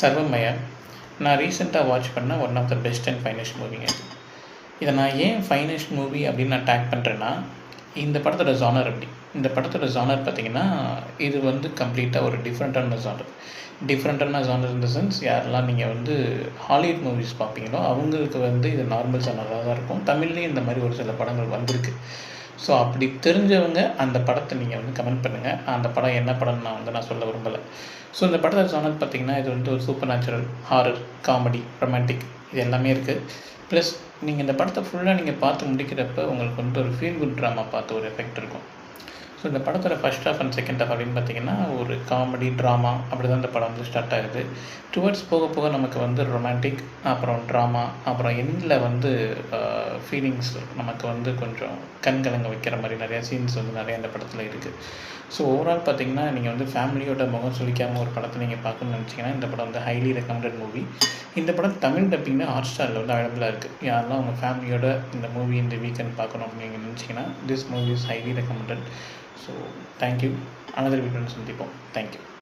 சர்வமயா. நான் ரீசெண்டாக வாட்ச் பண்ண one of the best and finest மூவிங்க இது. இதை நான் ஏன் ஃபைனஸ்ட் மூவி அப்படின்னு நான் டேக் பண்ணுறேன்னா, இந்த படத்தோட ஜானர் அப்படி. இந்த படத்தோட ஜானர் பார்த்திங்கன்னா, இது வந்து கம்ப்ளீட்டாக ஒரு டிஃப்ரெண்ட்டான ஜானர். டிஃப்ரெண்ட்டான ஜானர் இன் த சென்ஸ், யாரெல்லாம் நீங்கள் வந்து ஹாலிவுட் மூவிஸ் பார்ப்பீங்களோ அவங்களுக்கு வந்து இது நார்மல் ஜானராக தான் இருக்கும். தமிழ்லேயும் இந்த மாதிரி ஒரு சில படங்கள் வந்திருக்கு. ஸோ அப்படி தெரிஞ்சவங்க அந்த படத்தை நீங்கள் வந்து கமெண்ட் பண்ணுங்கள். அந்த படம் என்ன படம்னு நான் சொல்ல விரும்பலை. ஸோ இந்த படத்தோட ஜானர் பார்த்திங்கன்னா, இது வந்து ஒரு super natural, horror, comedy, romantic இது எல்லாமே இருக்குது. ப்ளஸ் நீங்கள் இந்த படத்தை ஃபுல்லாக நீங்கள் பார்த்து முடிக்கிறப்ப உங்களுக்கு வந்து ஒரு ஃபீல் குட் ட்ராமா பார்த்து ஒரு எஃபெக்ட் இருக்கும். ஸோ இந்த படத்தோட first half and second half அப்படின்னு பார்த்திங்கன்னா, ஒரு காமெடி, ட்ராமா அப்படி தான் இந்த படம் வந்து ஸ்டார்ட் ஆகுது. டுவர்ட்ஸ் போக போக நமக்கு வந்து ரொமான்டிக், அப்புறம் ட்ராமா, அப்புறம் எண்டில் வந்து ஃபீலிங்ஸ் நமக்கு வந்து கொஞ்சம் கண்கலங்க வைக்கிற மாதிரி நிறையா சீன்ஸ் வந்து நிறையா இந்த படத்தில் இருக்குது. ஸோ ஓவரால் பார்த்திங்கன்னா, நீங்கள் வந்து ஃபேமிலியோட முகம் சுளிக்காமல் ஒரு படத்தை நீங்கள் பார்க்கணும்னு நினச்சிங்கன்னா, இந்த படம் வந்து ஹைலி ரெக்கமெண்டட் மூவி. இந்த படம் தமிழ் டப்பிங்னா ஹாட்ஸ்டாரில் வந்து அவைலபிளாக இருக்குது. யாரெல்லாம் உங்கள் ஃபேமிலியோட இந்த மூவி இந்த வீக்கெண்ட் பார்க்கணும் அப்படின்னு நீங்கள் நினச்சிங்கன்னா, this movie is highly recommended. So thank you. Another வீடியோவில் சந்திப்போம். தேங்க்யூ.